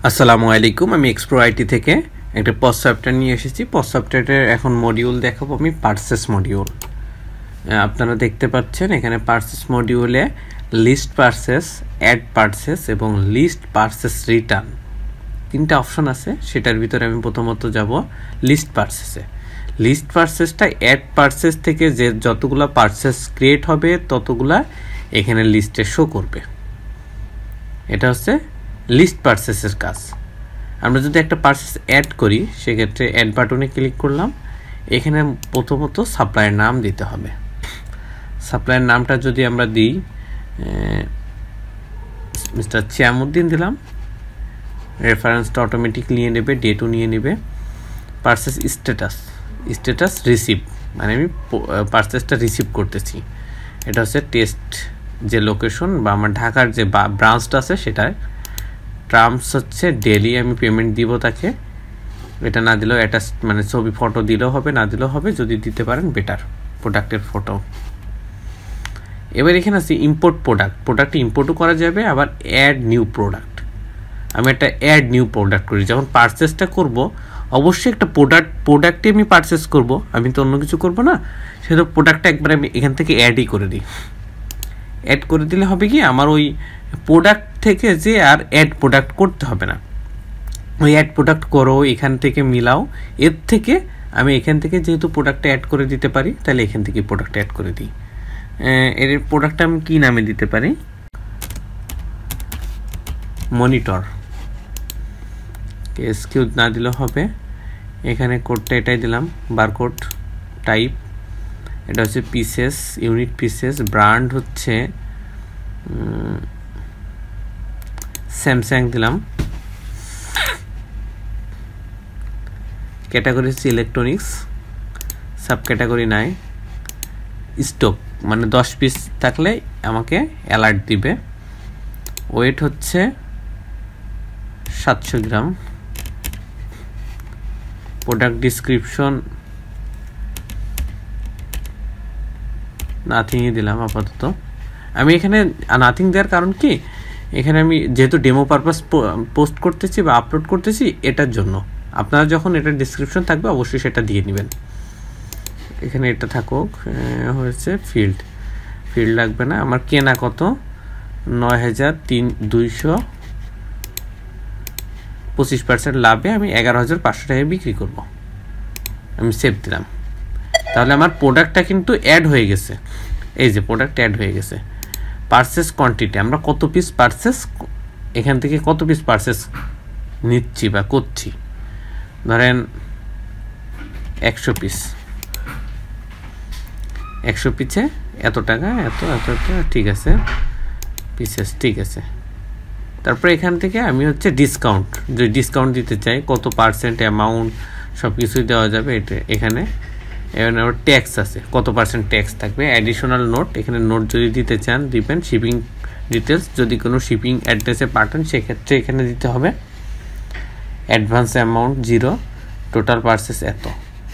আসসালামু আলাইকুম, আমি এক্সপ্রো আইটি থেকে একটা পজ সফটওয়্যার নিয়ে এসেছি। পজ সফটওয়্যারের এখন মডিউল দেখাবো আমি, পারচেস মডিউল। আপনারা দেখতে পাচ্ছেন এখানে পারচেস মডিউলে লিস্ট পারচেস, অ্যাড পারচেস এবং লিস্ট পারচেস রিটার্ন তিনটা অপশন আছে। সেটার ভিতরে আমি প্রথমত যাব লিস্ট পারচেসে। লিস্ট পারচেসটা অ্যাড পারচেস থেকে যে যতগুলো পারচেস ক্রিয়েট হবে ততগুলা এখানে লিস্টে শো করবে। এটা হচ্ছে লিস্ট পারচেসের কাজ। আমরা যদি একটা পারচেস অ্যাড করি সেক্ষেত্রে অ্যাড বাটনে ক্লিক করলাম। এখানে প্রথমত সাপ্লায়ার নাম দিতে হবে। সাপ্লায়ার নামটা যদি আমরা দিই মিস্টার চিয়ামুদ্দিন দিলাম, রেফারেন্সটা অটোমেটিক নিয়ে নেবে, ডেটও নিয়ে নেবে। পারচেস স্ট্যাটাস রিসিভ, মানে আমি পারচেসটা রিসিভ করতেছি। এটা হচ্ছে টেস্ট যে লোকেশন বা আমার ঢাকার যে ব্রাঞ্চটা আছে সেটার। টার্মস হচ্ছে ডেলি আমি পেমেন্ট দিব তাকে। এটা না দিলেও অ্যাটাচ মানে ছবি ফটো দিলেও হবে, না দিলেও হবে, যদি দিতে পারেন বেটার, প্রোডাক্টের ফটো। এবার এখানে আছে ইম্পোর্ট প্রোডাক্ট ইম্পোর্টও করা যাবে, আবার অ্যাড নিউ প্রোডাক্ট। আমি একটা অ্যাড নিউ প্রোডাক্ট করি, যখন পারচেসটা করব অবশ্যই একটা প্রোডাক্টে আমি পারচেস করব, আমি তো অন্য কিছু করব না। সেটা প্রোডাক্টটা একবার আমি এখান থেকে অ্যাডই করে দিই। অ্যাড করে দিলে হবে কি, আমার ওই প্রোডাক্ট থেকে যে আর অ্যাড প্রোডাক্ট করতে হবে না। ওই অ্যাড প্রোডাক্ট করো, এখান থেকে মিলাও, এর থেকে আমি এখান থেকে যেহেতু প্রোডাক্টটা অ্যাড করে দিতে পারি, তাহলে এখান থেকে প্রোডাক্ট অ্যাড করে দিই। এর প্রোডাক্টটা আমি কী নামে দিতে পারি, মনিটর। এসকিউ না দিলেও হবে। এখানে কোডটা এটাই দিলাম, বারকোড। টাইপ এটা হচ্ছে পিসেস, ইউনিট পিসেস। ব্র্যান্ড হচ্ছে স্যামসাং দিলাম। ক্যাটাগরি হচ্ছে ইলেকট্রনিক্স। সাব ক্যাটাগরি নাই। স্টক মানে 10 পিস থাকলে আমাকে অ্যালার্ট দিবে। ওয়েট হচ্ছে 700 গ্রাম। প্রোডাক্ট ডিসক্রিপশন নাথিংই দিলাম আপাতত। আমি এখানে নাথিং দেওয়ার কারণ কি, এখানে আমি যেহেতু ডেমো পারপাস পোস্ট করতেছি বা আপলোড করতেছি, এটার জন্য। আপনারা যখন এটার ডিসক্রিপশন থাকবে অবশ্যই সেটা দিয়ে নেবেন। এখানে এটা থাকুক। হয়েছে ফিল্ড লাগবে না। আমার কেনা কত, 9,200, 25% লাভে আমি 11,500 টাকায় বিক্রি করব। আমি সেভ দিলাম। তাহলে আমার প্রোডাক্টটা কিন্তু অ্যাড হয়ে গেছে। এই যে প্রোডাক্ট অ্যাড হয়ে গেছে। পারচেস কোয়ান্টিটি, আমরা কত পিস পারচেস, এখান থেকে কত পিস পারচেস নিচ্ছি বা করছি। ধরেন 100 পিস, 100 পিসে এত টাকা, এত ঠিক আছে, পিসেস ঠিক আছে। তারপরে এখান থেকে আমি হচ্ছে ডিসকাউন্ট, যদি ডিসকাউন্ট দিতে চাই কত পার্সেন্ট অ্যামাউন্ট সব কিছুই দেওয়া যাবে। এটা এখানে আবার ট্যাক্স আছে, কত পার্সেন্ট ট্যাক্স থাকবে। অ্যাডিশনাল নোট, এখানে নোট যদি দিতে চান দিবেন। শিপিং ডিটেলস, যদি কোনো শিপিং অ্যাড্রেসে পাঠান সেক্ষেত্রে এখানে দিতে হবে। অ্যাডভান্স অ্যামাউন্ট 0, টোটাল পারচেস এত।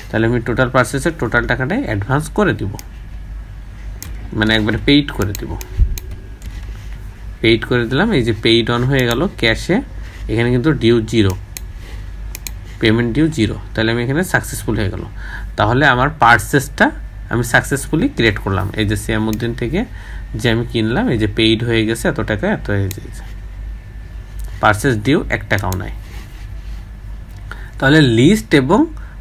তাহলে আমি টোটাল পারচেসের টোটাল টাকাটাই অ্যাডভান্স করে দিব, মানে একবারে পেইড করে দিব। পেইড করে দিলাম। এই যে পেইড অন হয়ে গেল ক্যাশে। এখানে কিন্তু ডিউ 0, পেমেন্ট ডিউ 0। তাহলে আমি এখানে সাকসেসফুল হয়ে গেল। তাহলে আমার পারচেসটা আমি সাকসেসফুলি ক্রিয়েট করলাম। এই যে সিয়ামুদ্দিন থেকে যে আমি কিনলাম, এই যে পেইড হয়ে গেছে, এত টাকা এত হয়ে গেছে। পারচেস ডিউ 1 টাকাও নাই। তাহলে লিস্ট এবং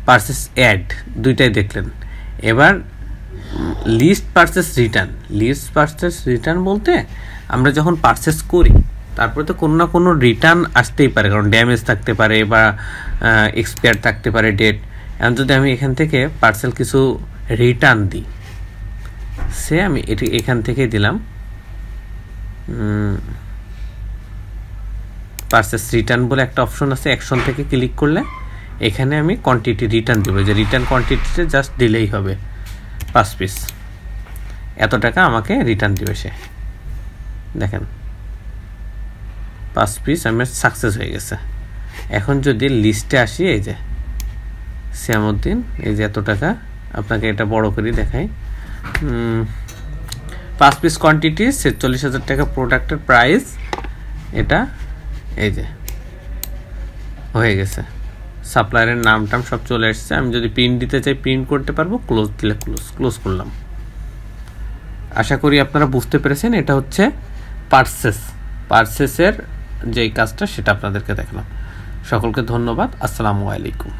পারচেস অ্যাড দুইটাই দেখলেন। এবার লিস্ট পারচেস রিটার্ন বলতে আমরা যখন পারচেস করি তারপরে তো কোনো না কোনো রিটার্ন আসতেই পারে, কারণ ড্যামেজ থাকতে পারে বা এক্সপায়ার থাকতে পারে ডেট। এখন যদি আমি এখান থেকে পার্সেল কিছু রিটার্ন দিই, সে আমি এটি এখান থেকে দিলাম পারচেস রিটার্ন বলে একটা অপশন আছে। অ্যাকশন থেকে ক্লিক করলে এখানে আমি কোয়ান্টিটি রিটার্ন দেবো। যে রিটার্ন কোয়ান্টিটিতে জাস্ট দিলেই হবে 5 পিস, এত টাকা আমাকে রিটার্ন দেবে সে। দেখেন 5 পিস আমার সাকসেস হয়ে গেছে। এখন যদি লিস্টে আসি, এই যে সিয়ামুদ্দিন, এই যে এত টাকা, আপনাকে এটা বড় করে দেখাই। 5 পিস কোয়ান্টিটি 46,000 টাকা প্রোডাক্টের প্রাইস। এটা এই যে হয়ে গেছে, সাপ্লায়ারের নাম টাম সব চলে এসছে। আমি যদি প্রিন্ট দিতে চাই প্রিন্ট করতে পারবো, ক্লোজ দিলে ক্লোজ করলাম। আশা করি আপনারা বুঝতে পেরেছেন। এটা হচ্ছে পারচেসের যেই কাজটা সেটা আপনাদেরকে দেখালাম। সকলকে ধন্যবাদ। আসসালামু আলাইকুম।